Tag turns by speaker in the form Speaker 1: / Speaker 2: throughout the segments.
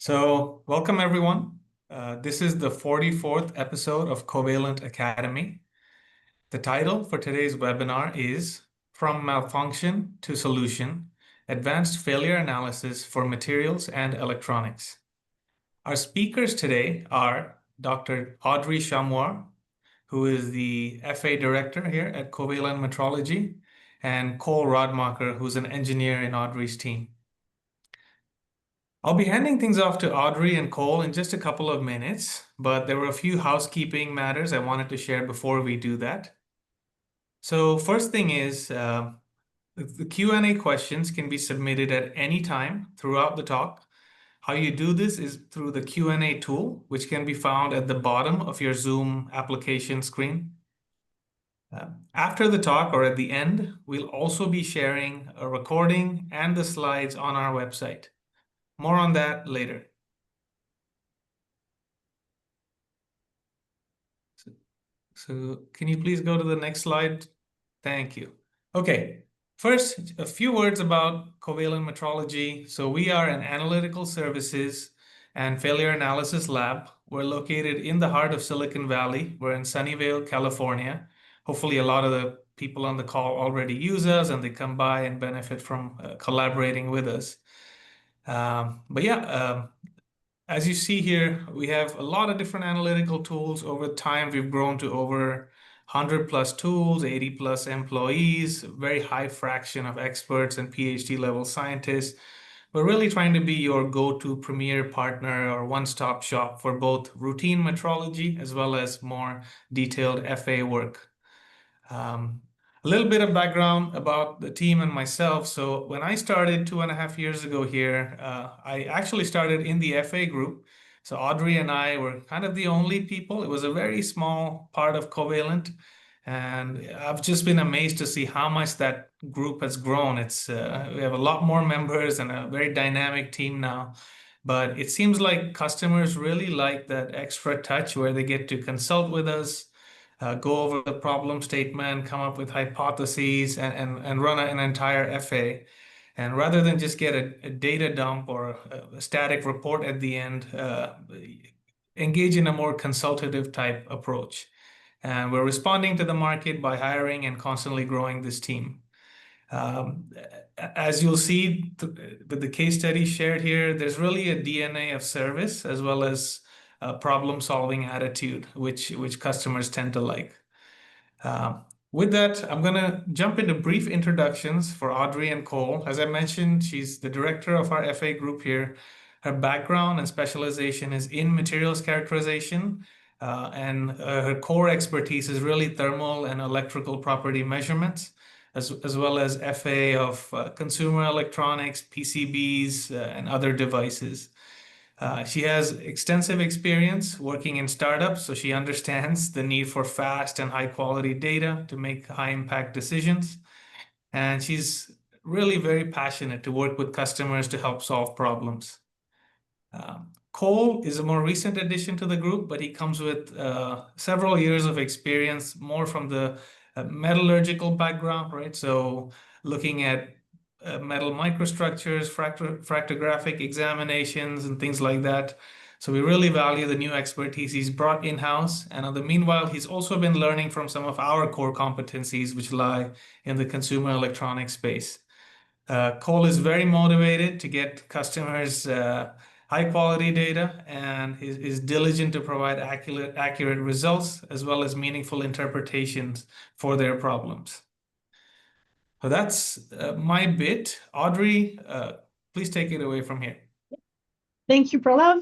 Speaker 1: So, welcome everyone. This is the 44th episode of Covalent Academy. The title for today's webinar is From Malfunction to Solution, Advanced Failure Analysis for Materials and Electronics. Our speakers today are Dr. Audrey Chamois, who is the FA Director here at Covalent Metrology, and Cole Rodmacher, who's an engineer in Audrey's team. I'll be handing things off to Audrey and Cole in just a couple of minutes, but there were a few housekeeping matters I wanted to share before we do that. So first thing is, the Q&A questions can be submitted at any time throughout the talk. How you do this is through the Q&A tool, which can be found at the bottom of your Zoom application screen. After the talk or at the end, we'll also be sharing a recording and the slides on our website. More on that later. So can you please go to the next slide? Thank you. Okay, first, a few words about Covalent Metrology. So we are an analytical services and failure analysis lab. We're located in the heart of Silicon Valley. We're in Sunnyvale, California. Hopefully a lot of the people on the call already use us and they come by and benefit from collaborating with us. As you see here, we have a lot of different analytical tools. Over time, we've grown to over 100 plus tools, 80 plus employees, a very high fraction of experts and PhD level scientists. We're really trying to be your go-to premier partner or one-stop shop for both routine metrology as well as more detailed FA work. A little bit of background about the team and myself. So when I started 2.5 years ago here, I actually started in the FA group. So Audrey and I were kind of the only people. It was a very small part of Covalent. And I've just been amazed to see how much that group has grown. We have a lot more members and a very dynamic team now. But it seems like customers really like that extra touch where they get to consult with us, go over the problem statement, come up with hypotheses, and run an entire FA. And rather than just get a data dump or a static report at the end, engage in a more consultative type approach. And we're responding to the market by hiring and constantly growing this team. As you'll see with the case study shared here, there's really a DNA of service as well as problem-solving attitude, which customers tend to like. With that, I'm going to jump into brief introductions for Audrey and Cole. As I mentioned, she's the director of our FA group here. Her background and specialization is in materials characterization, and her core expertise is really thermal and electrical property measurements, as well as FA of consumer electronics, PCBs, and other devices. She has extensive experience working in startups, so she understands the need for fast and high quality data to make high impact decisions. And she's really very passionate to work with customers to help solve problems. Cole is a more recent addition to the group, but he comes with several years of experience, more from the metallurgical background, right? So looking at metal microstructures, fractographic examinations, and things like that. So we really value the new expertise he's brought in-house. And in the meanwhile, he's also been learning from some of our core competencies, which lie in the consumer electronics space. Cole is very motivated to get customers high quality data and is diligent to provide accurate results as well as meaningful interpretations for their problems. So that's my bit. Audrey, please take it away from here.
Speaker 2: Thank you, Pralav.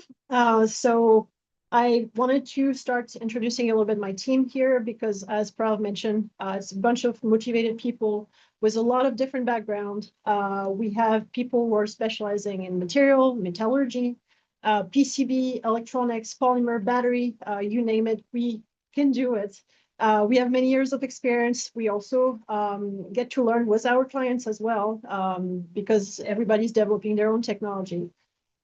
Speaker 2: So I wanted to start introducing a little bit my team here because, as Pralav mentioned, it's a bunch of motivated people with a lot of different backgrounds. We have people who are specializing in material, metallurgy, PCB, electronics, polymer, battery, you name it, we can do it. We have many years of experience. We also get to learn with our clients as well because everybody's developing their own technology.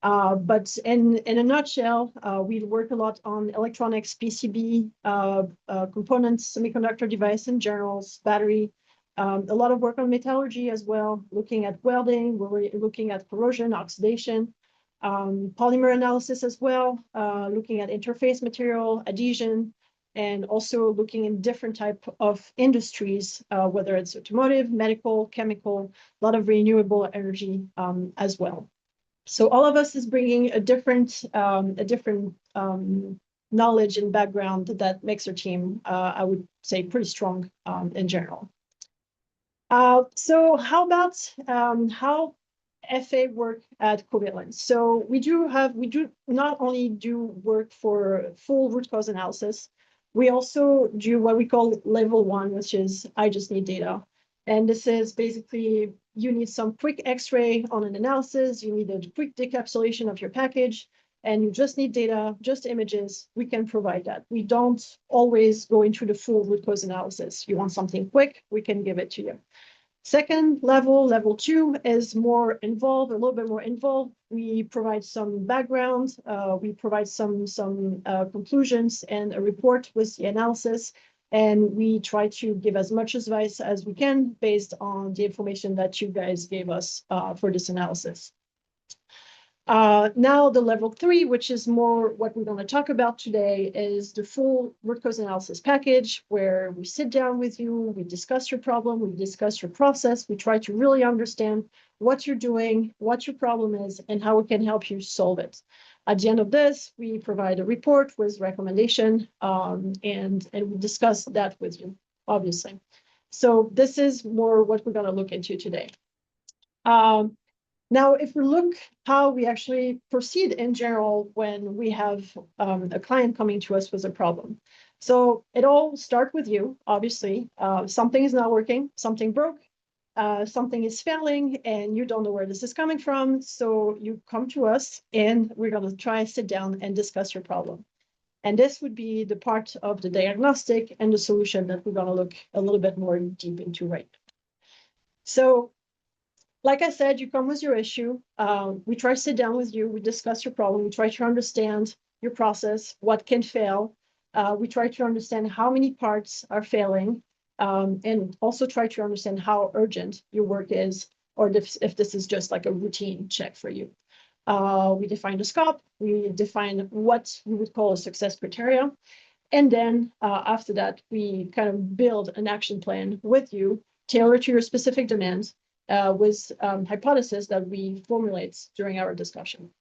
Speaker 2: But in a nutshell, we work a lot on electronics, PCB, components, semiconductor device in generals, battery, a lot of work on metallurgy as well, looking at welding, we're looking at corrosion, oxidation. polymer analysis as well, looking at interface material, adhesion, and also looking in different type of industries, whether it's automotive, medical, chemical, a lot of renewable energy as well. So all of us is bringing a different knowledge and background that makes our team, I would say, pretty strong in general. So how about how FA work at Covalent? So we do not only do work for full root cause analysis, we also do what we call level 1, which is I just need data. And this is basically you need some quick X-ray on an analysis, you need a quick decapsulation of your package, and you just need data, just images. We can provide that. We don't always go into the full root cause analysis. You want something quick, we can give it to you. Second level, level 2, is more involved, a little bit more involved. We provide some background, we provide some conclusions and a report with the analysis, and we try to give as much advice as we can based on the information that you guys gave us for this analysis. Now the level 3, which is more what we're going to talk about today, is the full root cause analysis package, where we sit down with you, we discuss your problem, we discuss your process, we try to really understand what you're doing, what your problem is, and how we can help you solve it. At the end of this, we provide a report with recommendation, and we discuss that with you, obviously. So this is more what we're going to look into today. Now, if we look how we actually proceed in general when we have a client coming to us with a problem. So it all starts with you, obviously. Something is not working, something broke, something is failing, and you don't know where this is coming from. So you come to us, and we're going to try and sit down and discuss your problem. And this would be the part of the diagnostic and the solution that we're going to look a little bit more deep into right now. So like I said, you come with your issue. We try to sit down with you. We discuss your problem. We try to understand your process, what can fail. We try to understand how many parts are failing, and also try to understand how urgent your work is, or if this is just like a routine check for you. We define the scope. We define what we would call a success criteria. And then after that, we kind of build an action plan with you, tailored to your specific demands, with hypothesis that we formulate during our discussion.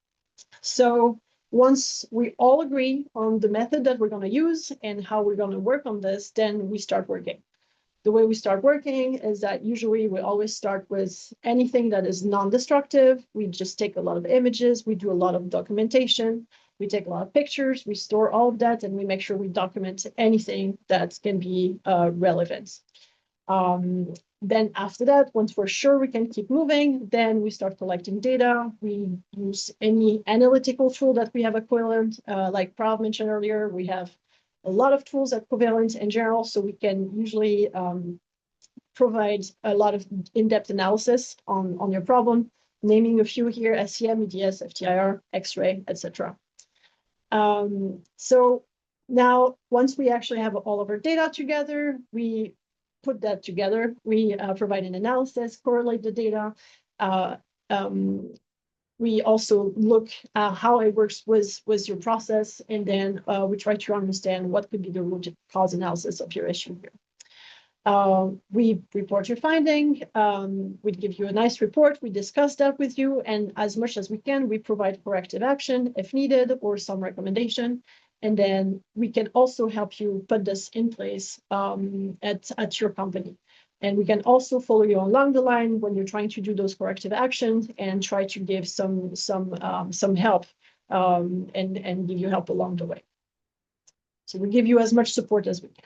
Speaker 2: So once we all agree on the method that we're going to use and how we're going to work on this, then we start working. The way we start working is that usually we always start with anything that is non-destructive. We just take a lot of images, we do a lot of documentation, we take a lot of pictures, we store all of that, and we make sure we document anything that can be relevant. Then after that, once we're sure we can keep moving, then we start collecting data. We use any analytical tool that we have at Covalent. Like Prav mentioned earlier, we have a lot of tools at Covalent in general, so we can usually provide a lot of in-depth analysis on your problem, naming a few here: SEM, EDS, FTIR, X-ray, etc. So now, once we actually have all of our data together, we put that together. We provide an analysis, correlate the data. We also look at how it works with your process, and then we try to understand what could be the root cause analysis of your issue here. We report your finding. We give you a nice report. We discuss that with you, and as much as we can, we provide corrective action if needed or some recommendation. And then we can also help you put this in place at your company. And we can also follow you along the line when you're trying to do those corrective actions and try to give some help and give you help along the way. So we give you as much support as we can.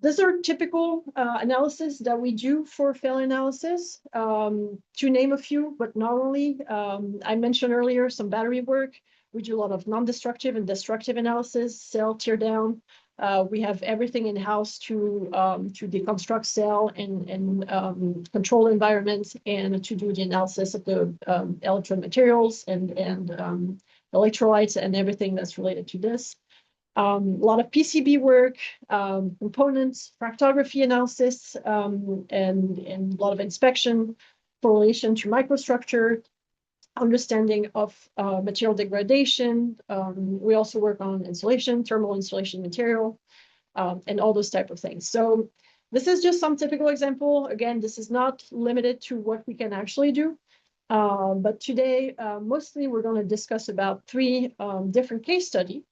Speaker 2: These are typical analysis that we do for fail analysis. To name a few, but not only. I mentioned earlier some battery work. We do a lot of non-destructive and destructive analysis, cell tear down. We have everything in-house to deconstruct cell and control environments, and to do the analysis of the electrode materials and electrolytes and everything that's related to this. A lot of PCB work, components, fractography analysis, and a lot of inspection, correlation to microstructure. understanding of material degradation. We also work on insulation, thermal insulation material, and all those type of things. So this is just some typical example. Again, this is not limited to what we can actually do. But today, mostly we're going to discuss about three different case studies.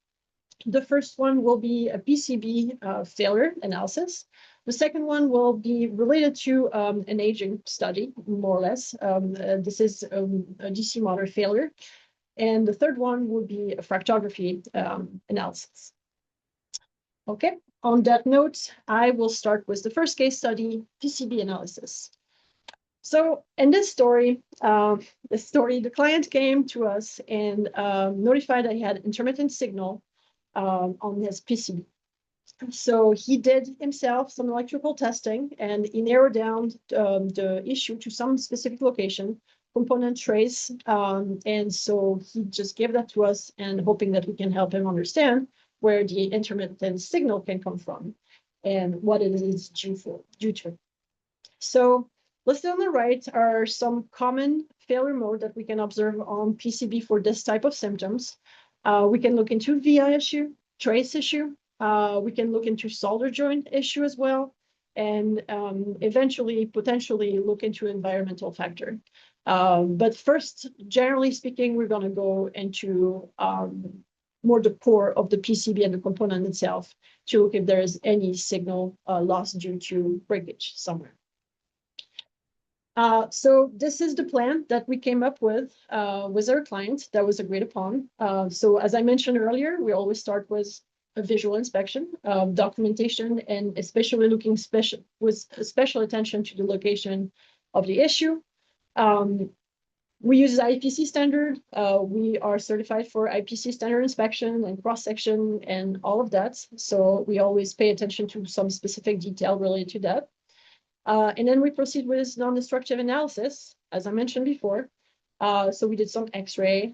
Speaker 2: The first one will be a PCB failure analysis. The second one will be related to an aging study, more or less. This is a DC motor failure. And the third one will be a fractography analysis. Okay, on that note, I will start with the first case study, PCB analysis. So in this story, the client came to us and notified that he had intermittent signal on his PCB. So he did himself some electrical testing and he narrowed down the issue to some specific location, component trace. And so he just gave that to us and hoping that we can help him understand where the intermittent signal can come from and what it is due to. So listed on the right are some common failure mode that we can observe on PCB for this type of symptoms. We can look into via issue, trace issue. We can look into solder joint issue as well, and eventually, potentially look into environmental factor. But first, generally speaking, we're going to go into more the core of the PCB and the component itself to look if there is any signal loss due to breakage somewhere. So this is the plan that we came up with our client that was agreed upon. So as I mentioned earlier, we always start with a visual inspection, documentation, and especially looking with special attention to the location of the issue. We use IPC standard. We are certified for IPC standard inspection and cross-section and all of that. So we always pay attention to some specific detail related to that. And then we proceed with non-destructive analysis, as I mentioned before. So we did some X-ray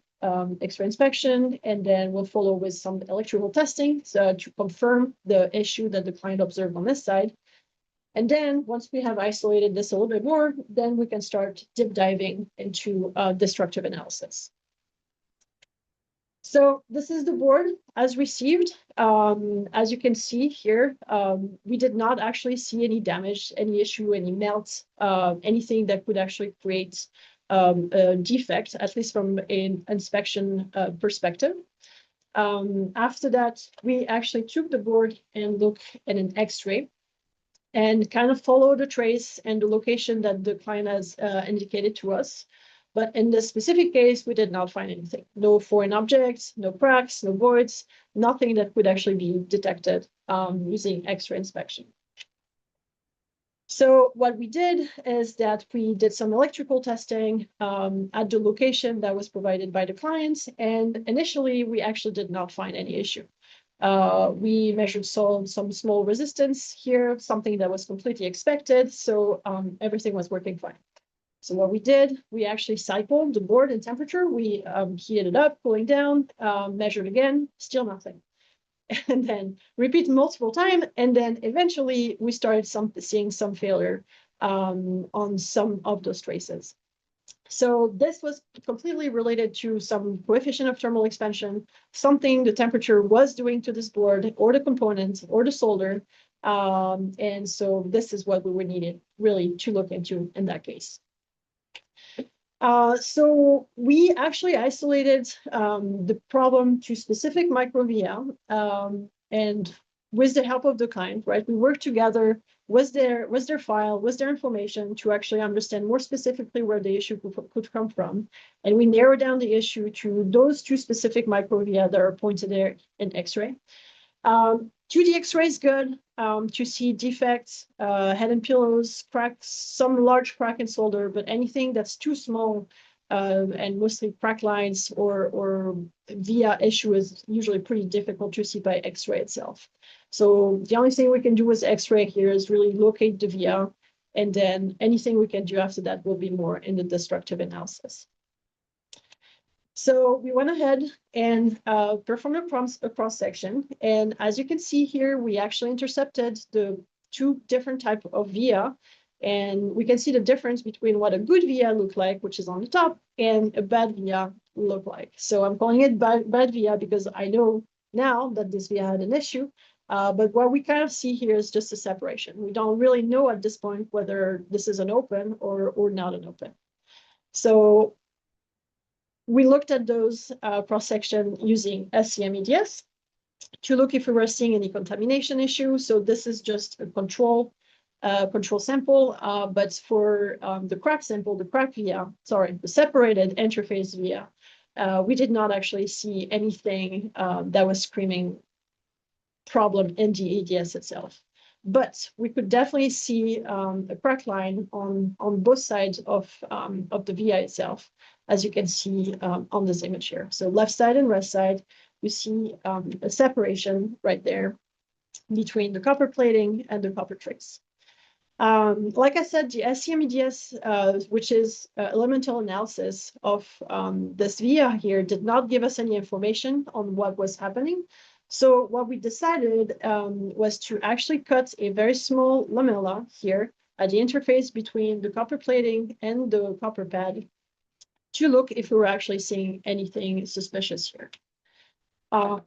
Speaker 2: inspection, and then we'll follow with some electrical testing to confirm the issue that the client observed on this side. And then once we have isolated this a little bit more, then we can start deep diving into destructive analysis. So this is the board as received. As you can see here, we did not actually see any damage, any issue, any melt, anything that could actually create a defect, at least from an inspection perspective. After that, we actually took the board and looked at an X-ray and kind of follow the trace and the location that the client has indicated to us. But in this specific case, we did not find anything. No foreign objects, no cracks, no voids, nothing that could actually be detected using X-ray inspection. So what we did is that we did some electrical testing at the location that was provided by the clients. And initially, we actually did not find any issue. We measured some small resistance here, something that was completely expected. So everything was working fine. So what we did, we actually cycled the board in temperature. We heated it up, cooling down, measured again, still nothing. And then repeat multiple times. And then eventually we started seeing some failure on some of those traces. So this was completely related to some coefficient of thermal expansion, something the temperature was doing to this board or the component or the solder. And so this is what we would need really to look into in that case. So we actually isolated the problem to specific microvia, and with the help of the client, right? We worked together with their file, with their information to actually understand more specifically where the issue could come from. And we narrowed down the issue to those two specific microvia that are pointed there in X-ray. 2D X-ray is good to see defects, head and pillows, cracks, some large crack in solder, but anything that's too small and mostly crack lines or via issue is usually pretty difficult to see by X-ray itself. So the only thing we can do with X-ray here is really locate the via, and then anything we can do after that will be more in the destructive analysis. So we went ahead and performed a cross-section. And as you can see here, we actually intercepted the two different types of via And we can see the difference between what a good via looked like, which is on the top, and a bad via look like. So I'm calling it bad via because I know now that this via had an issue. But what we kind of see here is just a separation. We don't really know at this point whether this is an open or not an open. So we looked at those cross-section using SCM-EDS to look if we were seeing any contamination issue. So this is just a control sample, but for the crack sample, the separated interface via, we did not actually see anything that was screaming problem in the EDS itself. But we could definitely see a crack line on both sides of the VI itself, as you can see on this image here. So left side and right side, you see a separation right there between the copper plating and the copper trace. Like I said, the SCM-EDS, which is elemental analysis of this via here, did not give us any information on what was happening. So what we decided was to actually cut a very small lamella here at the interface between the copper plating and the copper pad to look if we were actually seeing anything suspicious here.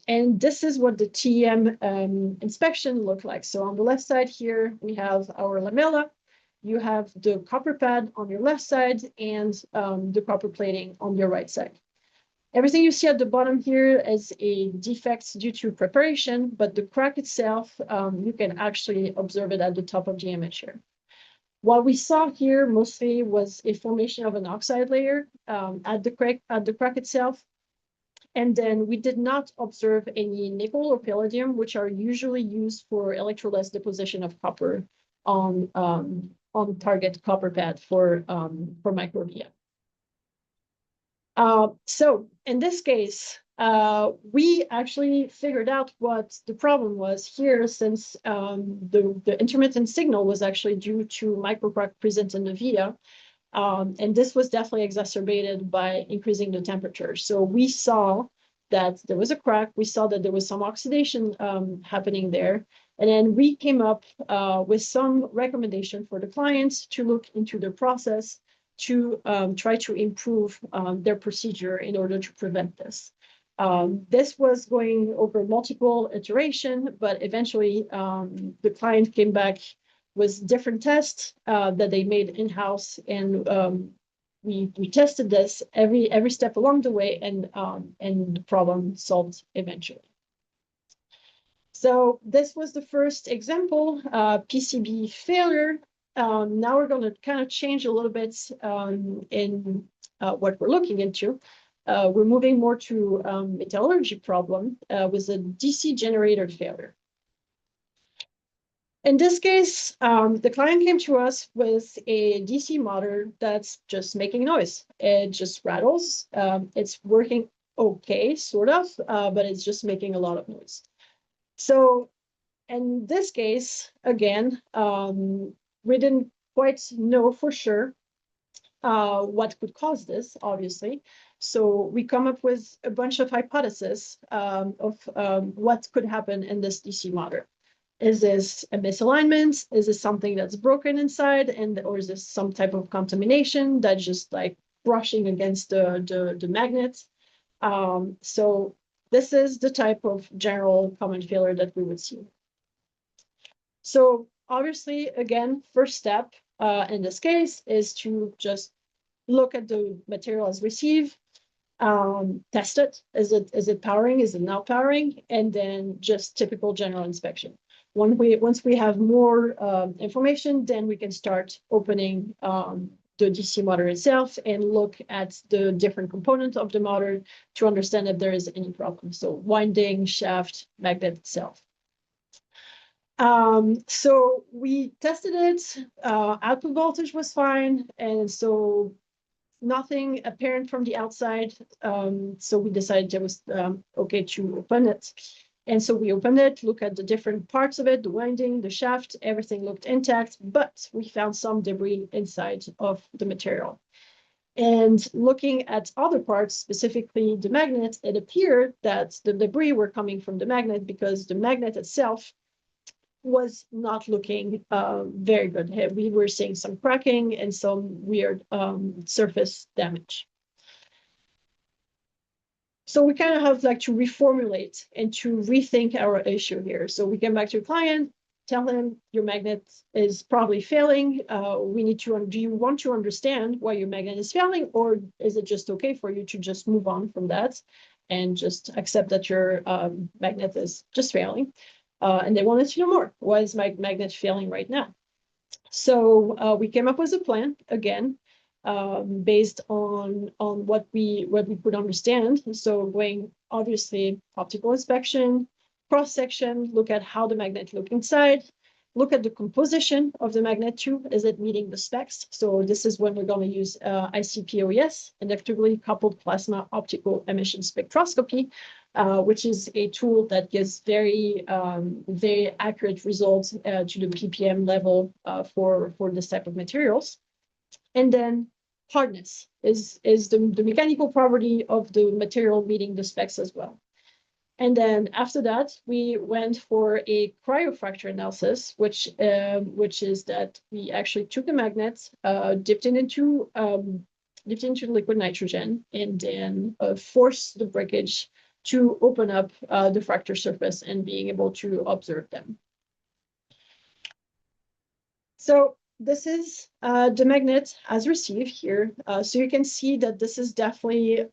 Speaker 2: And this is what the TEM inspection looked like. So on the left side here, we have our lamella. You have the copper pad on your left side and the copper plating on your right side. Everything you see at the bottom here is a defect due to preparation, but the crack itself, you can actually observe it at the top of the image here. What we saw here mostly was a formation of an oxide layer at the crack itself. And then we did not observe any nickel or palladium, which are usually used for electroless deposition of copper on target copper pad for microvia. So in this case, we actually figured out what the problem was here, since the intermittent signal was actually due to microcrack present in the via. And this was definitely exacerbated by increasing the temperature. So we saw that there was a crack. We saw that there was some oxidation happening there. And then we came up with some recommendation for the clients to look into the process to try to improve their procedure in order to prevent this. This was going over multiple iterations, but eventually the client came back with different tests that they made in-house, and we tested this every step along the way, and the problem solved eventually. So this was the first example, PCB failure. Now we're going to kind of change a little bit in what we're looking into. We're moving more to metallurgy problem with a DC generator failure. In this case, the client came to us with a DC motor that's just making noise. It just rattles. It's working okay, sort of, but it's just making a lot of noise. So in this case, again, we didn't quite know for sure what could cause this, obviously. So we come up with a bunch of hypotheses of what could happen in this DC motor. Is this a misalignment? Is this something that's broken inside? Or is this some type of contamination that's just like brushing against the magnet? So this is the type of general common failure that we would see. So obviously, again, first step in this case is to just look at the material as received, test it. Is it powering? Is it not powering? And then just typical general inspection. Once we have more information, then we can start opening the DC motor itself and look at the different components of the motor to understand if there is any problem. So winding, shaft, magnet itself. So we tested it, output voltage was fine, and so nothing apparent from the outside. So we decided it was okay to open it. And so we opened it, look at the different parts of it, the winding, the shaft, everything looked intact, but we found some debris inside of the material. And looking at other parts, specifically the magnet, it appeared that the debris were coming from the magnet because the magnet itself was not looking very good. We were seeing some cracking and some weird surface damage. So we kind of have like to reformulate and to rethink our issue here. So we came back to the client, tell him your magnet is probably failing. We need to, do you want to understand why your magnet is failing, or is it just okay for you to just move on from that and just accept that your magnet is just failing? And they wanted to know more. Why is my magnet failing right now? So we came up with a plan again, based on what we could understand. So going obviously optical inspection, cross section, look at how the magnet look inside, look at the composition of the magnet too. Is it meeting the specs? So this is when we're going to use ICP-OES, inductively coupled plasma optical emission spectroscopy, which is a tool that gives very accurate results to the ppm level for this type of materials. And then hardness is the mechanical property of the material meeting the specs as well. And then after that, we went for a cryofracture analysis, which is that we actually took the magnets, dipped into liquid nitrogen, and then forced the breakage to open up the fracture surface and being able to observe them. So this is the magnet as received here. So you can see that this is definitely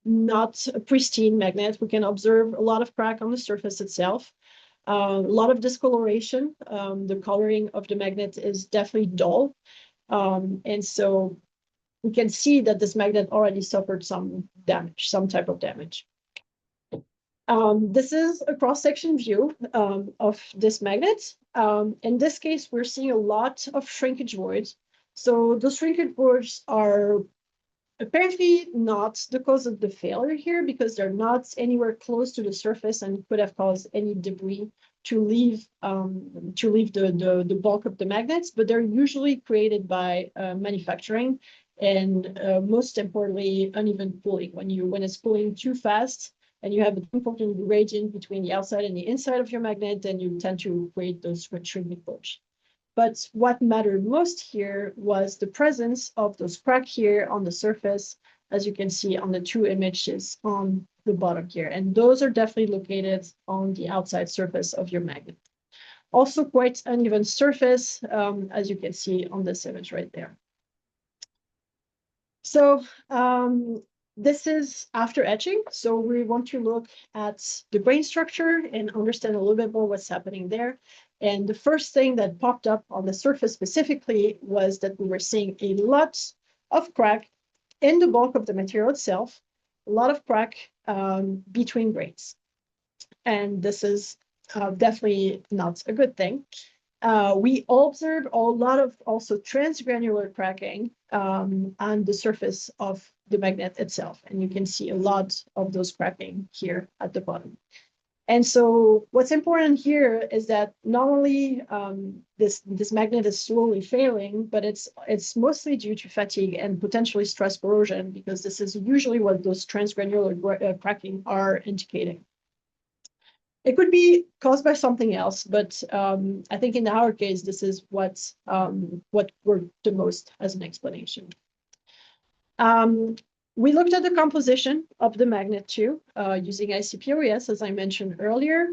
Speaker 2: not a pristine magnet. We can observe a lot of crack on the surface itself, a lot of discoloration. The coloring of the magnet is definitely dull. And so we can see that this magnet already suffered some damage, some type of damage. This is a cross-section view of this magnet. In this case, we're seeing a lot of shrinkage voids. So those shrinkage voids are apparently not the cause of the failure here, because they're not anywhere close to the surface and could have caused any debris to leave the bulk of the magnets, but they're usually created by manufacturing, and most importantly, uneven cooling. When it's cooling too fast and you have an important gradient between the outside and the inside of your magnet, then you tend to create those shrinkage voids. But what mattered most here was the presence of those cracks here on the surface, as you can see on the two images on the bottom here. And those are definitely located on the outside surface of your magnet. Also quite uneven surface, as you can see on this image right there. So this is after etching. So we want to look at the grain structure and understand a little bit more what's happening there. And the first thing that popped up on the surface specifically was that we were seeing a lot of crack in the bulk of the material itself, a lot of crack between grains. And this is definitely not a good thing. We observed a lot of also transgranular cracking on the surface of the magnet itself. And you can see a lot of those cracking here at the bottom. And so what's important here is that not only this magnet is slowly failing, but it's mostly due to fatigue and potentially stress corrosion, because this is usually what those transgranular cracking are indicating. It could be caused by something else, but I think in our case, this is what worked the most as an explanation. We looked at the composition of the magnet too, using ICP-OES, as I mentioned earlier.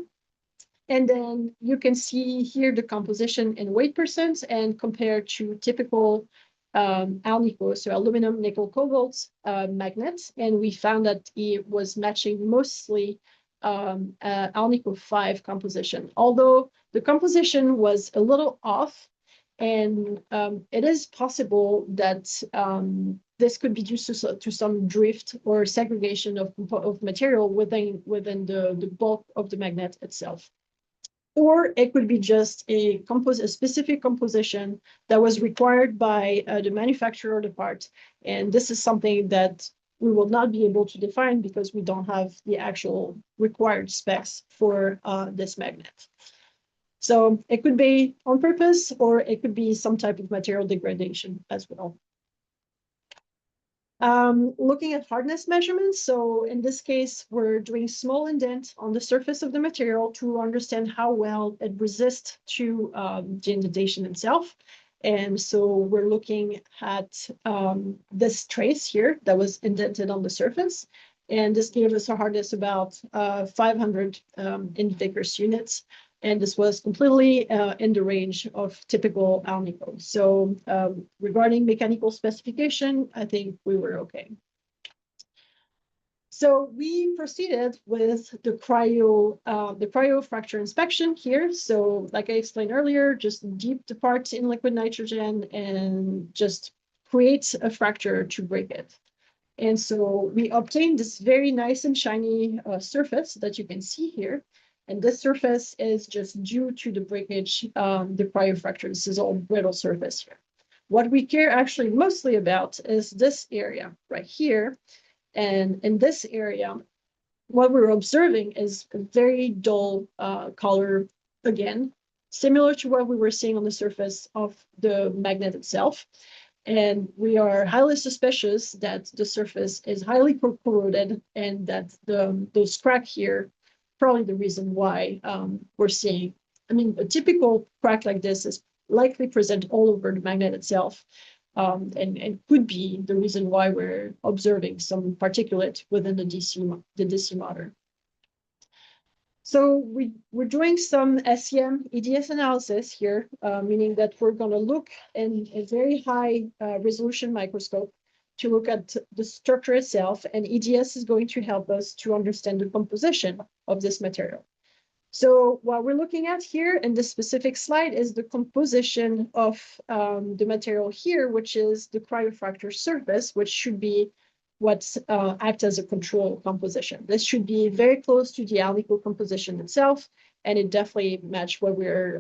Speaker 2: And then you can see here the composition in weight percent and compared to typical alnico, so aluminum, nickel, cobalt magnets. And we found that it was matching mostly alnico 5 composition, although the composition was a little off. And it is possible that this could be due to some drift or segregation of material within the bulk of the magnet itself. Or it could be just a specific composition that was required by the manufacturer of the part. And this is something that we will not be able to define because we don't have the actual required specs for this magnet. So it could be on purpose, or it could be some type of material degradation as well. Looking at hardness measurements. So in this case, we're doing small indent on the surface of the material to understand how well it resists to the indentation itself. And so we're looking at this trace here that was indented on the surface. And this gave us a hardness about 500 Invictus units. And this was completely in the range of typical alnico. So regarding mechanical specification, I think we were okay. So we proceeded with the cryo fracture inspection here. So like I explained earlier, just dip the part in liquid nitrogen and just create a fracture to break it. And so we obtained this very nice and shiny surface that you can see here. And this surface is just due to the breakage, the cryofracture. This is all brittle surface here. What we care actually mostly about is this area right here. And in this area, what we're observing is a very dull color again, similar to what we were seeing on the surface of the magnet itself. And we are highly suspicious that the surface is highly corroded and that those cracks here probably the reason why we're seeing. I mean, a typical crack like this is likely present all over the magnet itself, and could be the reason why we're observing some particulate within the DC motor. So we're doing some SEM EDS analysis here, meaning that we're going to look in a very high resolution microscope to look at the structure itself, and EDS is going to help us to understand the composition of this material. So what we're looking at here in this specific slide is the composition of the material here, which is the cryofracture surface, which should be what acts as a control composition. This should be very close to the alnico composition itself, and it definitely matched what we were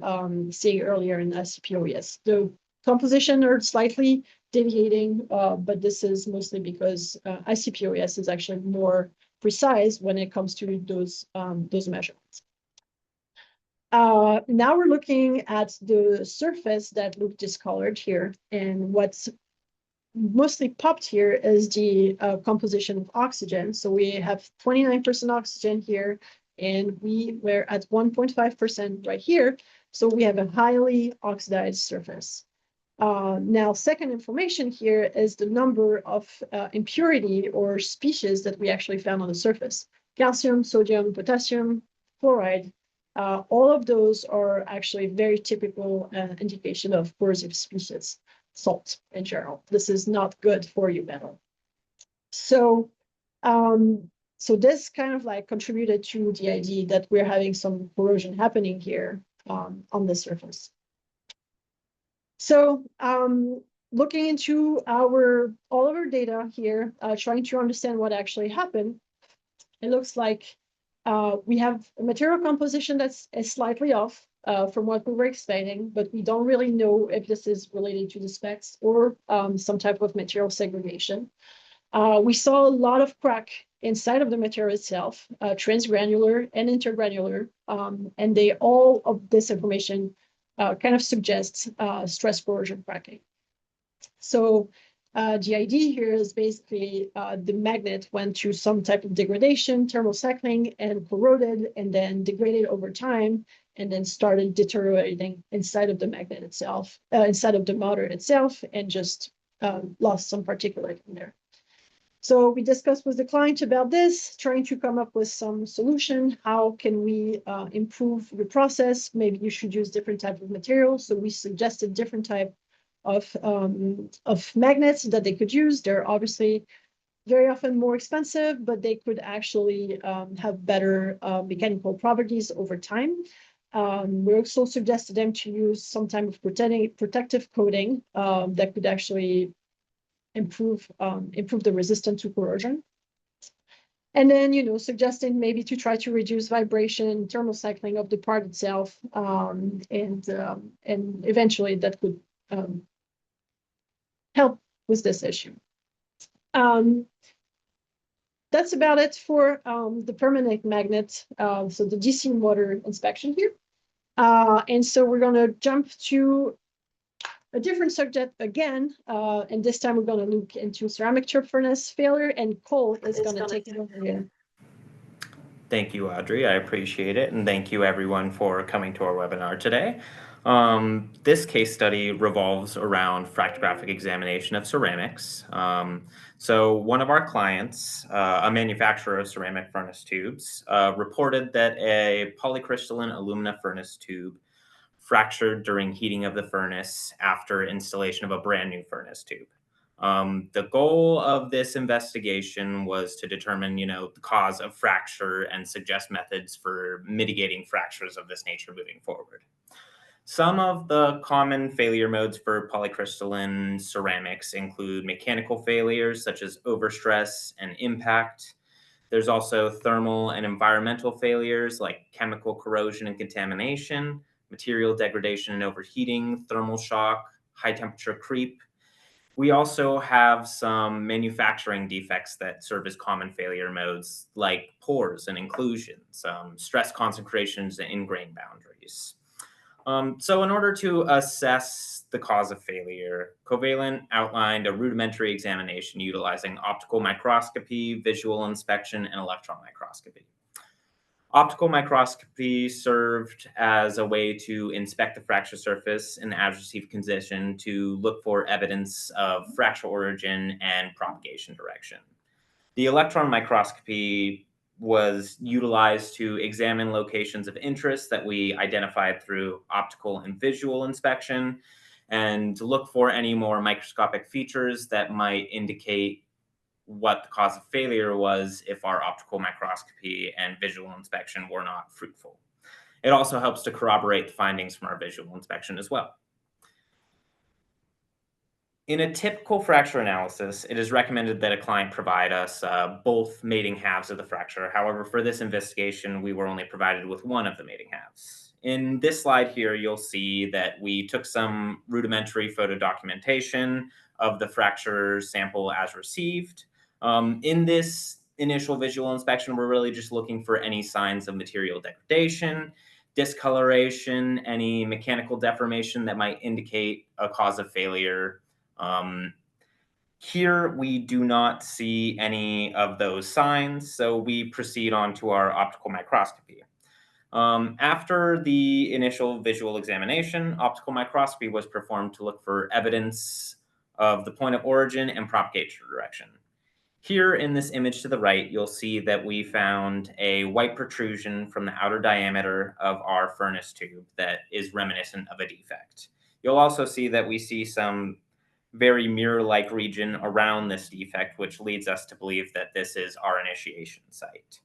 Speaker 2: seeing earlier in SCP-OES. The composition are slightly deviating, but this is mostly because SCP-OES is actually more precise when it comes to those measurements. Now we're looking at the surface that looked discolored here, and what's mostly popped here is the composition of oxygen. So we have 29% oxygen here, and we were at 1.5% right here. So we have a highly oxidized surface. Now, second information here is the number of impurity or species that we actually found on the surface. Calcium, sodium, potassium, fluoride, all of those are actually very typical indication of corrosive species. Salt in general. This is not good for you metal. So, so this kind of like contributed to the idea that we're having some corrosion happening here on the surface. So, looking into all of our data here, trying to understand what actually happened, it looks like we have a material composition that's slightly off from what we were expecting, but we don't really know if this is related to the specs or some type of material segregation. We saw a lot of crack inside of the material itself, transgranular and intergranular, and all of this information kind of suggests stress corrosion cracking. So the idea here is basically the magnet went through some type of degradation, thermal cycling, and corroded, and then degraded over time, and then started deteriorating inside of the magnet itself, inside of the motor itself, and just lost some particulate in there. So we discussed with the client about this, trying to come up with some solution. How can we improve the process? Maybe you should use different type of materials. So we suggested different type of magnets that they could use. They're obviously very often more expensive, but they could actually have better mechanical properties over time. We also suggested them to use some type of protective coating that could actually improve the resistance to corrosion. And then, suggesting maybe to try to reduce vibration, thermal cycling of the part itself, and eventually that could help with this issue. That's about it for the permanent magnet, so the DC motor inspection here. And so we're going to jump to a different subject again, and this time we're going to look into ceramic chip furnace failure, and Cole is going to take it over here.
Speaker 3: Thank you, Audrey. I appreciate it. And thank you, everyone, for coming to our webinar today. This case study revolves around fractographic examination of ceramics. So one of our clients, a manufacturer of ceramic furnace tubes, reported that a polycrystalline alumina furnace tube fractured during heating of the furnace after installation of a brand new furnace tube. The goal of this investigation was to determine, the cause of fracture and suggest methods for mitigating fractures of this nature moving forward. Some of the common failure modes for polycrystalline ceramics include mechanical failures such as overstress and impact. There's also thermal and environmental failures like chemical corrosion and contamination, material degradation and overheating, thermal shock, high temperature creep. We also have some manufacturing defects that serve as common failure modes, like pores and inclusions, stress concentrations, and in-grain boundaries. So in order to assess the cause of failure, Covalent outlined a rudimentary examination utilizing optical microscopy, visual inspection, and electron microscopy. Optical microscopy served as a way to inspect the fracture surface in the adversive condition to look for evidence of fracture origin and propagation direction. The electron microscopy was utilized to examine locations of interest that we identified through optical and visual inspection, and to look for any more microscopic features that might indicate what the cause of failure was if our optical microscopy and visual inspection were not fruitful. It also helps to corroborate the findings from our visual inspection as well. In a typical fracture analysis, it is recommended that a client provide us both mating halves of the fracture. However, for this investigation, we were only provided with one of the mating halves. In this slide here, you'll see that we took some rudimentary photo documentation of the fracture sample as received. In this initial visual inspection, we're really just looking for any signs of material degradation, discoloration, any mechanical deformation that might indicate a cause of failure. Here, we do not see any of those signs, so we proceed on to our optical microscopy. After the initial visual examination, optical microscopy was performed to look for evidence of the point of origin and propagation direction. Here in this image to the right, you'll see that we found a white protrusion from the outer diameter of our furnace tube that is reminiscent of a defect. You'll also see that we see some very mirror-like region around this defect, which leads us to believe that this is our initiation site.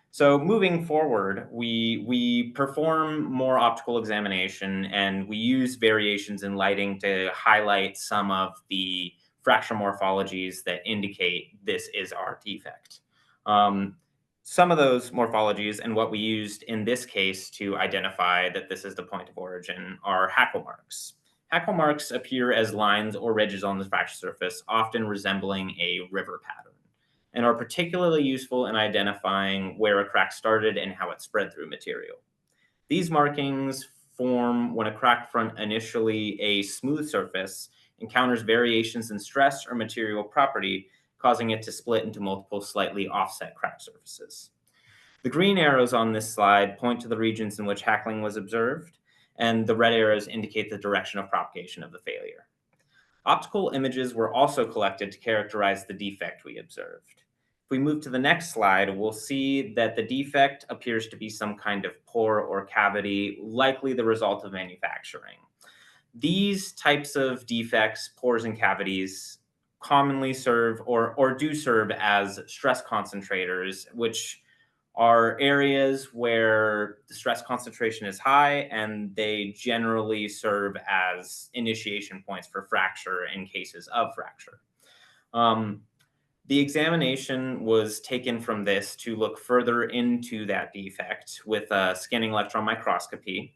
Speaker 3: So moving forward, we perform more optical examination, and we use variations in lighting to highlight some of the fracture morphologies that indicate this is our defect. Some of those morphologies and what we used in this case to identify that this is the point of origin are hackle marks. Hackle marks appear as lines or ridges on the fracture surface, often resembling a river pattern, and are particularly useful in identifying where a crack started and how it spread through material. These markings form when a crack front, initially a smooth surface, encounters variations in stress or material property, causing it to split into multiple slightly offset crack surfaces. The green arrows on this slide point to the regions in which hackling was observed, and the red arrows indicate the direction of propagation of the failure. Optical images were also collected to characterize the defect we observed. If we move to the next slide, we'll see that the defect appears to be some kind of pore or cavity, likely the result of manufacturing. These types of defects, pores and cavities, commonly serve or do serve as stress concentrators, which are areas where the stress concentration is high, and they generally serve as initiation points for fracture in cases of fracture. The examination was taken from this to look further into that defect with scanning electron microscopy.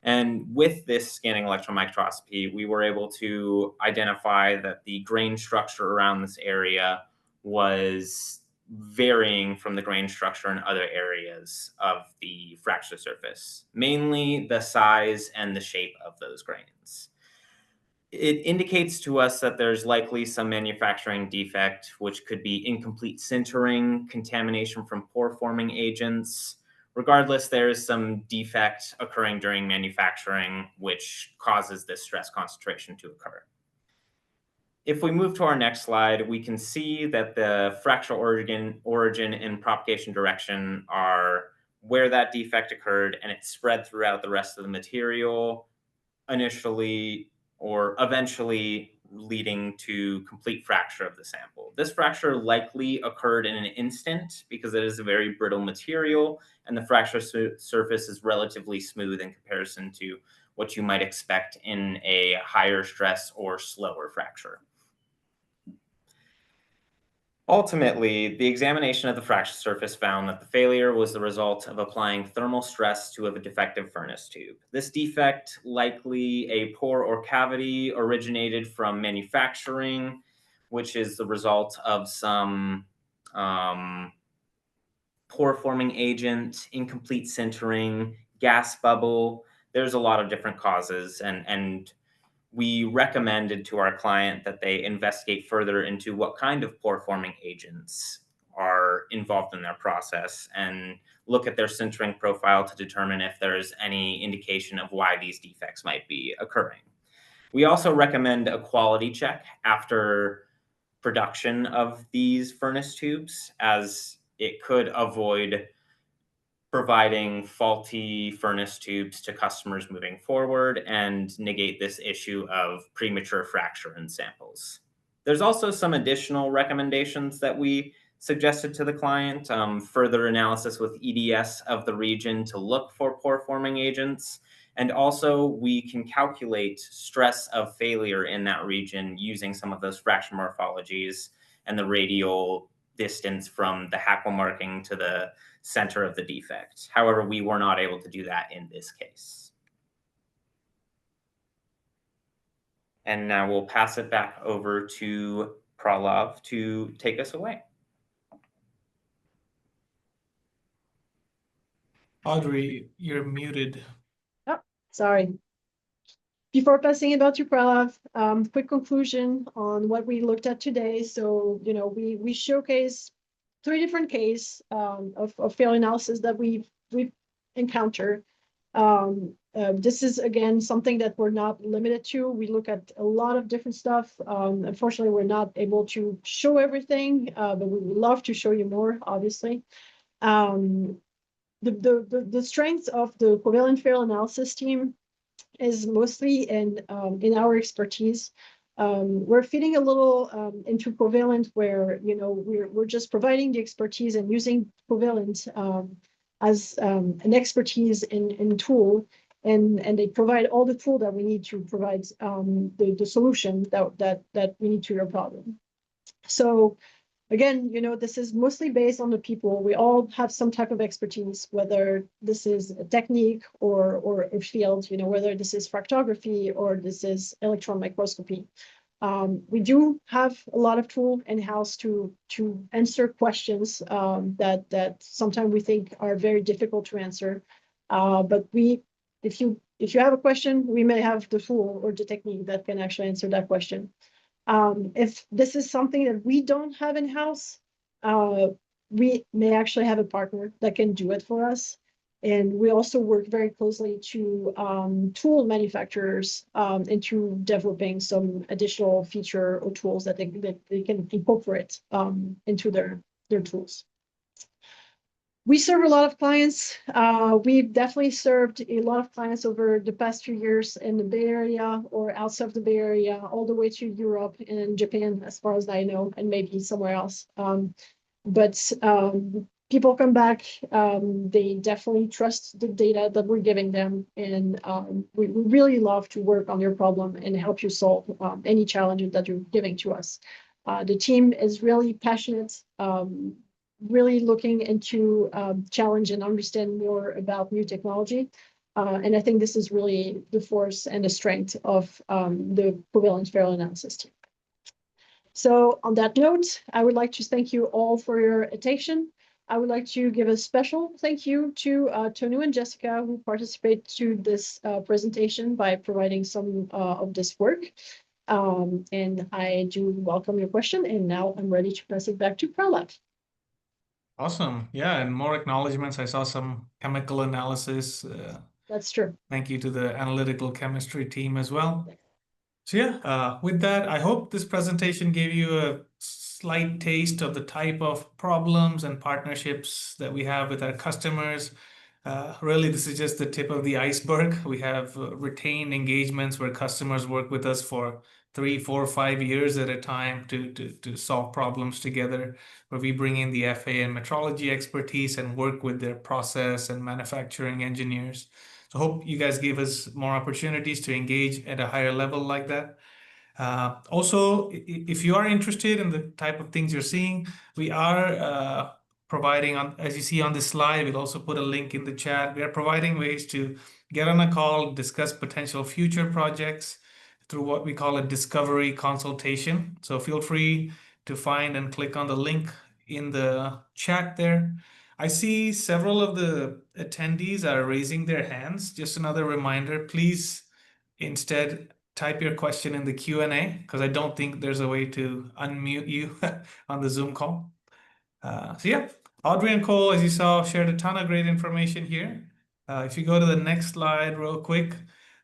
Speaker 3: And with this scanning electron microscopy, we were able to identify that the grain structure around this area was varying from the grain structure in other areas of the fracture surface, mainly the size and the shape of those grains. It indicates to us that there's likely some manufacturing defect, which could be incomplete sintering, contamination from pore-forming agents. Regardless, there is some defect occurring during manufacturing, which causes this stress concentration to occur. If we move to our next slide, we can see that the fracture origin and propagation direction are where that defect occurred, and it spread throughout the rest of the material, initially or eventually leading to complete fracture of the sample. This fracture likely occurred in an instant because it is a very brittle material, and the fracture surface is relatively smooth in comparison to what you might expect in a higher stress or slower fracture. Ultimately, the examination of the fracture surface found that the failure was the result of applying thermal stress to a defective furnace tube. This defect, likely a pore or cavity, originated from manufacturing, which is the result of some pore-forming agent, incomplete sintering, gas bubble. There's a lot of different causes, and we recommended to our client that they investigate further into what kind of pore-forming agents are involved in their process and look at their sintering profile to determine if there's any indication of why these defects might be occurring. We also recommend a quality check after production of these furnace tubes, as it could avoid providing faulty furnace tubes to customers moving forward and negate this issue of premature fracture in samples. There's also some additional recommendations that we suggested to the client, further analysis with EDS of the region to look for pore-forming agents. And also we can calculate stress of failure in that region using some of those fracture morphologies and the radial distance from the hackle marking to the center of the defect. However, we were not able to do that in this case. And now we'll pass it back over to Pralav to take us away.
Speaker 1: Audrey, you're muted.
Speaker 2: Oh, sorry. Before passing it out to Pralav, quick conclusion on what we looked at today. So, we showcase 3 different cases of failure analysis that we've encountered. This is, again, something that we're not limited to. We look at a lot of different stuff. Unfortunately, we're not able to show everything, but we would love to show you more, obviously. The strength of the Covalent failure analysis team is mostly in our expertise. We're feeding a little into Covalent, where we're just providing the expertise and using Covalent as an expertise in tool, and they provide all the tool that we need to provide the solution that we need to your problem. So again, this is mostly based on the people. We all have some type of expertise, whether this is a technique or a field, whether this is fractography or this is electron microscopy. We do have a lot of tool in-house to answer questions that sometimes we think are very difficult to answer. But if you have a question, we may have the tool or the technique that can actually answer that question. If this is something that we don't have in-house, we may actually have a partner that can do it for us. And we also work very closely to tool manufacturers into developing some additional feature or tools that they can incorporate into their tools. We serve a lot of clients. We've definitely served a lot of clients over the past few years in the Bay Area or outside of the Bay Area, all the way to Europe and Japan, as far as I know, and maybe somewhere else. But people come back. They definitely trust the data that we're giving them, and we really love to work on your problem and help you solve any challenges that you're giving to us. The team is really passionate, really looking into challenge and understand more about new technology. And I think this is really the force and the strength of the Covalent failure analysis team. So on that note, I would like to thank you all for your attention. I would like to give a special thank you to Tonu and Jessica who participate to this presentation by providing some of this work. And I do welcome your question, and now I'm ready to pass it back to Prahlad.
Speaker 1: Awesome. Yeah, and more acknowledgements. I saw some chemical analysis.
Speaker 2: That's true.
Speaker 1: Thank you to the analytical chemistry team as well. So yeah, with that, I hope this presentation gave you a slight taste of the type of problems and partnerships that we have with our customers. Really, this is just the tip of the iceberg. We have retained engagements where customers work with us for 3, 4, 5 years at a time to solve problems together, where we bring in the FA and metrology expertise and work with their process and manufacturing engineers. So hope you guys give us more opportunities to engage at a higher level like that. Also, if you are interested in the type of things you're seeing, we are providing, as you see on this slide, we'll also put a link in the chat. We are providing ways to get on a call, discuss potential future projects through what we call a discovery consultation. So feel free to find and click on the link in the chat there. I see several of the attendees are raising their hands. Just another reminder, please instead type your question in the Q&A because I don't think there's a way to unmute you on the Zoom call. So yeah, Audrey and Cole, as you saw, shared a ton of great information here. If you go to the next slide real quick.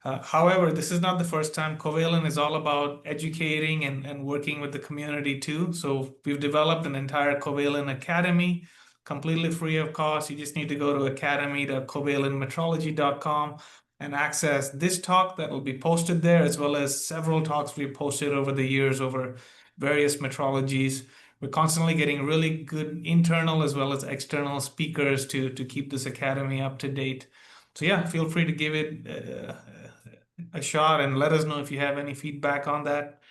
Speaker 1: However, this is not the first time. Covalent is all about educating and working with the community too. So we've developed an entire Covalent Academy, completely free of cost. You just need to go to academy.covalentmetrology.com and access this talk that will be posted there, as well as several talks we've posted over the years over various metrologies. We're constantly getting really good internal as well as external speakers to keep this academy up to date. So yeah, feel free to give it a shot and let us know if you have any feedback on that.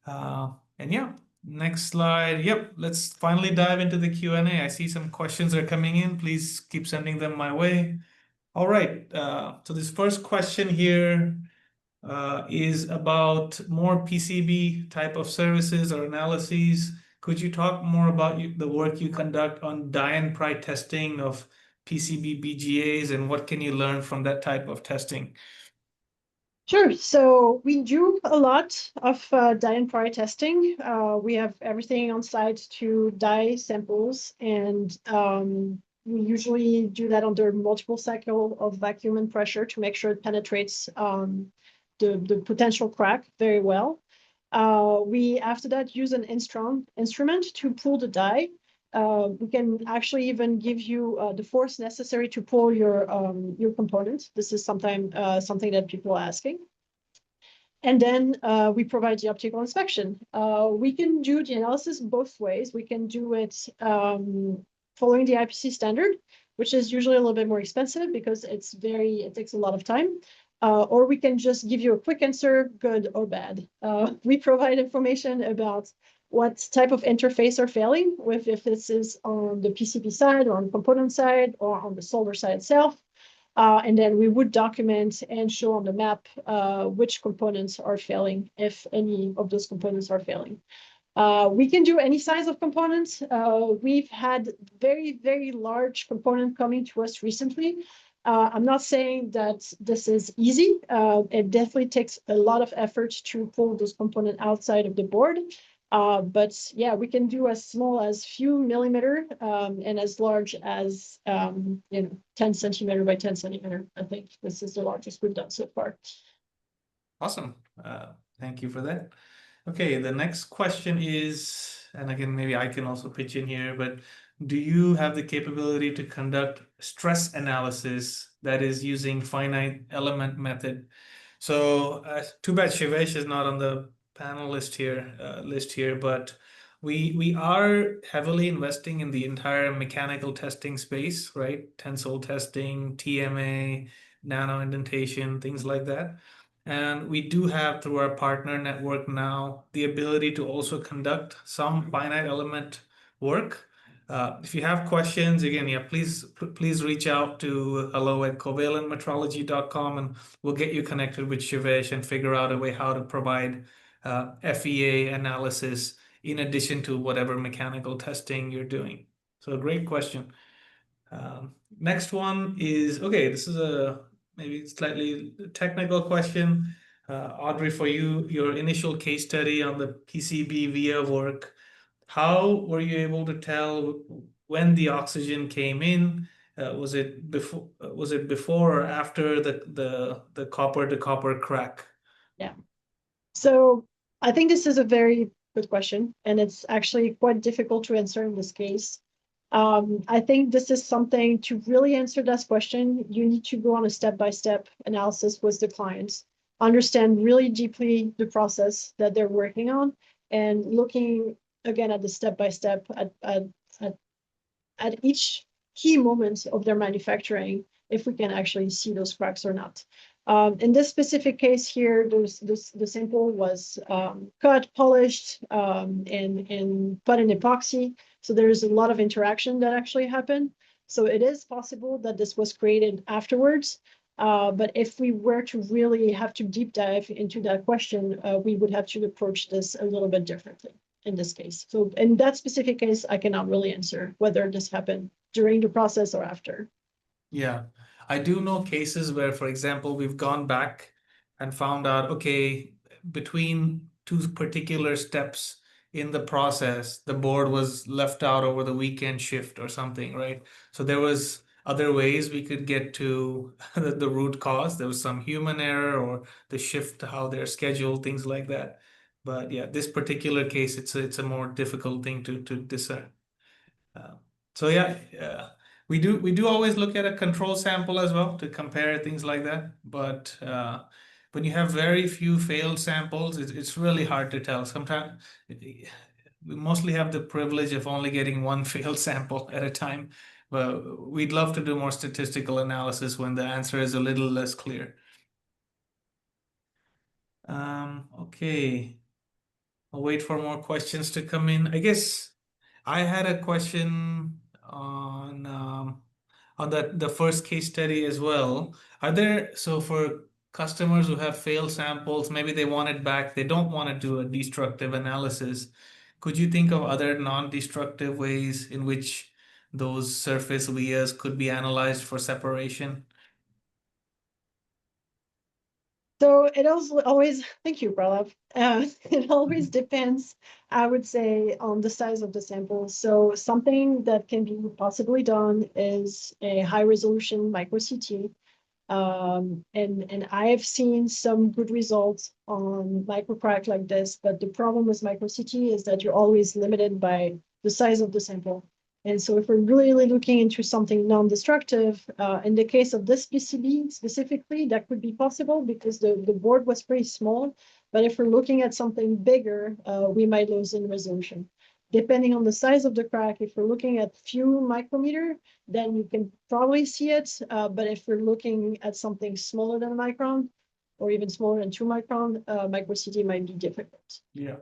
Speaker 1: And yeah, next slide. Yep, let's finally dive into the Q&A. I see some questions are coming in. Please keep sending them my way. All right, so this first question here is about more PCB type of services or analyses. Could you talk more about the work you conduct on die and pry testing of PCB BGAs and what can you learn from that type of testing?
Speaker 2: Sure. So we do a lot of die and pry testing. We have everything on site to die samples, and we usually do that under multiple cycle of vacuum and pressure to make sure it penetrates the potential crack very well. We, after that, use an instrument to pull the die. We can actually even give you the force necessary to pull your components. This is something that people are asking. And then we provide the optical inspection. We can do the analysis both ways. We can do it following the IPC standard, which is usually a little bit more expensive because it takes a lot of time. Or we can just give you a quick answer, good or bad. We provide information about what type of interface are failing, if this is on the PCB side or on the component side or on the solder side itself. And then we would document and show on the map which components are failing, if any of those components are failing. We can do any size of components. We've had very, very large component coming to us recently. I'm not saying that this is easy. It definitely takes a lot of effort to pull those components outside of the board. But yeah, we can do as small as few millimeter and as large as 10 centimeter by 10 centimeter. I think this is the largest we've done so far.
Speaker 1: Awesome. Thank you for that. Okay, the next question is, and again, maybe I can also pitch in here, but do you have the capability to conduct stress analysis that is using finite element method? So too bad Shivesh is not on the panel list here, but we are heavily investing in the entire mechanical testing space, right? Tensile testing, TMA, nano indentation, things like that. And we do have, through our partner network now, the ability to also conduct some finite element work. If you have questions, again, yeah, please reach out to hello@covalentmetrology.com and we'll get you connected with Shivesh and figure out a way how to provide FEA analysis in addition to whatever mechanical testing you're doing. So great question. Next one is, okay, this is a maybe slightly technical question. Audrey, for you, your initial case study on the PCB via work, how were you able to tell when the oxygen came in? Was it before or after the copper to copper crack?
Speaker 2: Yeah. So I think this is a very good question, and it's actually quite difficult to answer in this case. I think this is something to really answer this question. You need to go on a step-by-step analysis with the clients, understand really deeply the process that they're working on, and looking again at the step-by-step at each key moment of their manufacturing, if we can actually see those cracks or not. In this specific case here, the sample was cut, polished, and put in epoxy. So there's a lot of interaction that actually happened. So it is possible that this was created afterwards. But if we were to really have to deep dive into that question, we would have to approach this a little bit differently in this case. So in that specific case, I cannot really answer whether this happened during the process or after.
Speaker 1: Yeah, I do know cases where, for example, we've gone back and found out, okay, between two particular steps in the process, the board was left out over the weekend shift or something, right? So there was other ways we could get to the root cause. There was some human error or the shift, how they're scheduled, things like that. But yeah, this particular case, it's a more difficult thing to discern. Uh, so yeah, we do always look at a control sample as well to compare things like that. But when you have very few failed samples, it's really hard to tell. Sometimes we mostly have the privilege of only getting one failed sample at a time. But we'd love to do more statistical analysis when the answer is a little less clear. Okay, I'll wait for more questions to come in. I guess I had a question on the first case study as well. Are there, so for customers who have failed samples, maybe they want it back, they don't want to do a destructive analysis. Could you think of other non-destructive ways in which those surface vias could be analyzed for separation?
Speaker 2: So it also always, thank you, Pralab. It always depends, I would say, on the size of the sample. So something that can be possibly done is a high resolution micro CT. And I have seen some good results on microcrack like this, but the problem with micro CT is that you're always limited by the size of the sample. And so if we're really looking into something non-destructive, in the case of this PCB specifically, that could be possible because the board was pretty small. But if we're looking at something bigger, we might lose in resolution. Depending on the size of the crack, if we're looking at few micrometer, then you can probably see it. But if we're looking at something smaller than a micron, or even smaller than 2 micron, micro CT might be difficult.
Speaker 1: Yeah.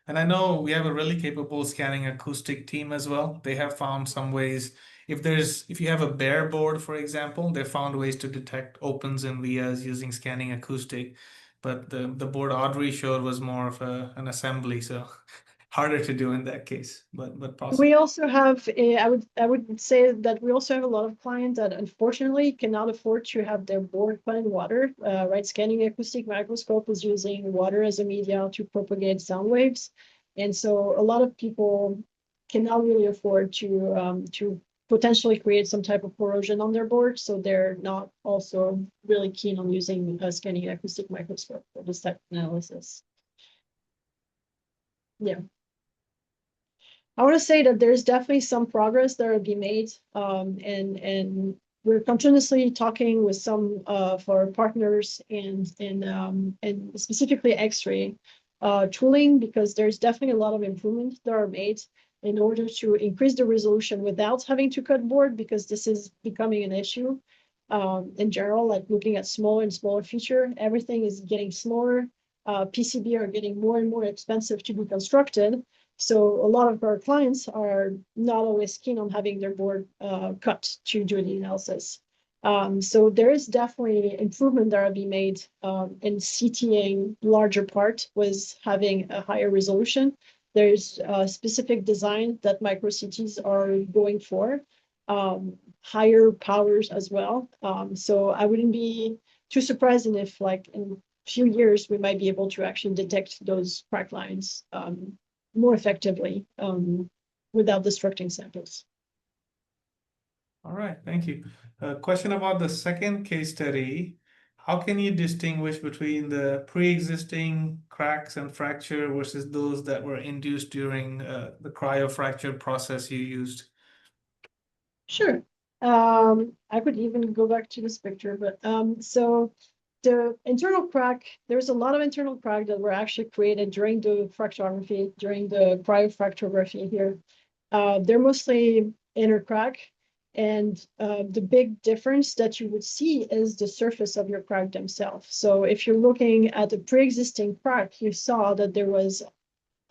Speaker 1: And I know we have a really capable scanning acoustic team as well. They have found some ways, if you have a bare board, for example, they found ways to detect opens and vias using scanning acoustic. But the board Audrey showed was more of an assembly, so harder to do in that case, but possible.
Speaker 2: We also have I would say that we also have a lot of clients that unfortunately cannot afford to have their board put in water. Right, scanning acoustic microscope is using water as a media to propagate sound waves, and so a lot of people cannot really afford to potentially create some type of corrosion on their board, so they're not also really keen on using a scanning acoustic microscope for this type of analysis. Yeah. I want to say that there's definitely some progress that will be made, and we're continuously talking with some of our partners and specifically X-ray tooling, because there's definitely a lot of improvements that are made in order to increase the resolution without having to cut board, because this is becoming an issue in general. Like looking at smaller and smaller feature, everything is getting smaller. PCB are getting more and more expensive to be constructed. So a lot of our clients are not always keen on having their board cut to do the analysis. So there is definitely improvement that will be made in CTing larger part with having a higher resolution. There's a specific design that micro CTs are going for, higher powers as well. So I wouldn't be too surprised if, like, in a few years, we might be able to actually detect those crack lines more effectively without destructing samples.
Speaker 1: All right, thank you. A question about the second case study. How can you distinguish between the pre-existing cracks and fracture versus those that were induced during the cryofracture process you used?
Speaker 2: Sure. I could even go back to this picture, but so the internal crack, there's a lot of internal crack that were actually created during the fracturography, during the cryofracturography here. They're mostly inner crack. And the big difference that you would see is the surface of your crack themselves. So if you're looking at a pre-existing crack, you saw that there was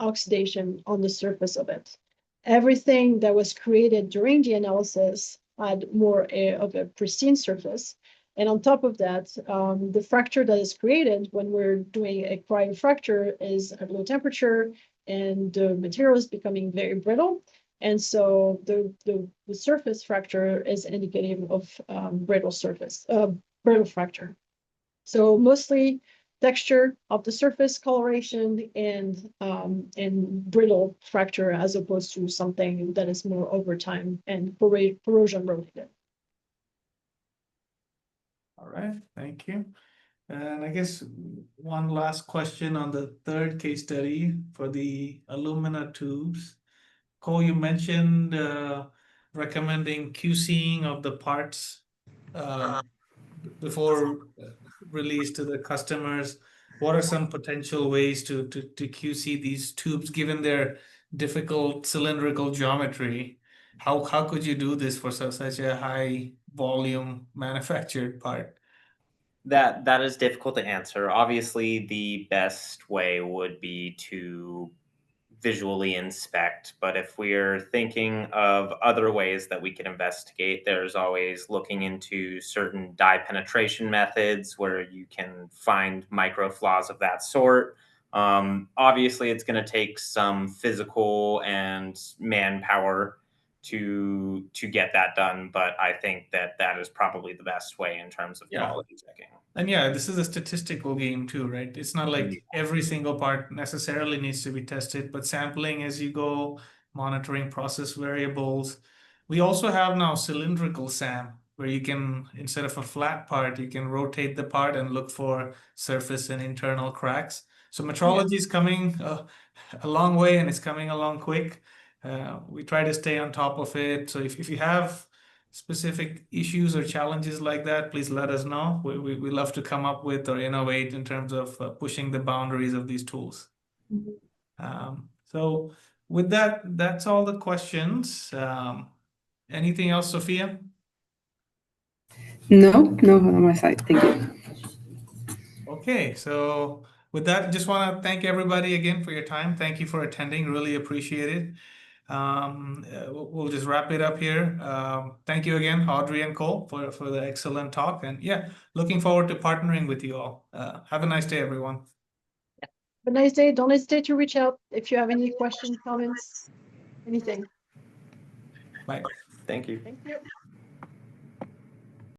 Speaker 2: oxidation on the surface of it. Everything that was created during the analysis had more of a pristine surface. And on top of that, the fracture that is created when we're doing a cryofracture is at low temperature, and the material is becoming very brittle. And so the surface fracture is indicative of brittle surface, brittle fracture. So mostly texture of the surface, coloration, and brittle fracture, as opposed to something that is more over time and corrosion related.
Speaker 1: All right, thank you. And I guess one last question on the third case study for the alumina tubes. Cole, you mentioned recommending QCing of the parts before release to the customers. What are some potential ways to QC these tubes given their difficult cylindrical geometry? How could you do this for such a high volume manufactured part?
Speaker 3: That is difficult to answer. Obviously, the best way would be to visually inspect, but if we're thinking of other ways that we can investigate, there's always looking into certain dye penetration methods where you can find micro flaws of that sort. Obviously, it's going to take some physical and manpower to get that done, but I think that is probably the best way in terms of quality checking.
Speaker 1: And yeah, this is a statistical game too, right? It's not like every single part necessarily needs to be tested, but sampling as you go, monitoring process variables. We also have now cylindrical SAM, where you can, instead of a flat part, you can rotate the part and look for surface and internal cracks. So metrology is coming a long way, and it's coming along quick. We try to stay on top of it. So if you have specific issues or challenges like that, please let us know. We love to come up with or innovate in terms of pushing the boundaries of these tools. So with that, that's all the questions. Anything else, Sophia?
Speaker 4: No on my side. Thank you.
Speaker 1: Okay, so with that, just want to thank everybody again for your time. Thank you for attending. Really appreciate it. We'll just wrap it up here. Thank you again, Audrey and Cole, for the excellent talk. And yeah, looking forward to partnering with you all. Have a nice day, everyone.
Speaker 2: Have a nice day. Don't hesitate to reach out if you have any questions, comments, anything.
Speaker 1: Bye.
Speaker 3: Thank you.
Speaker 2: Thank you.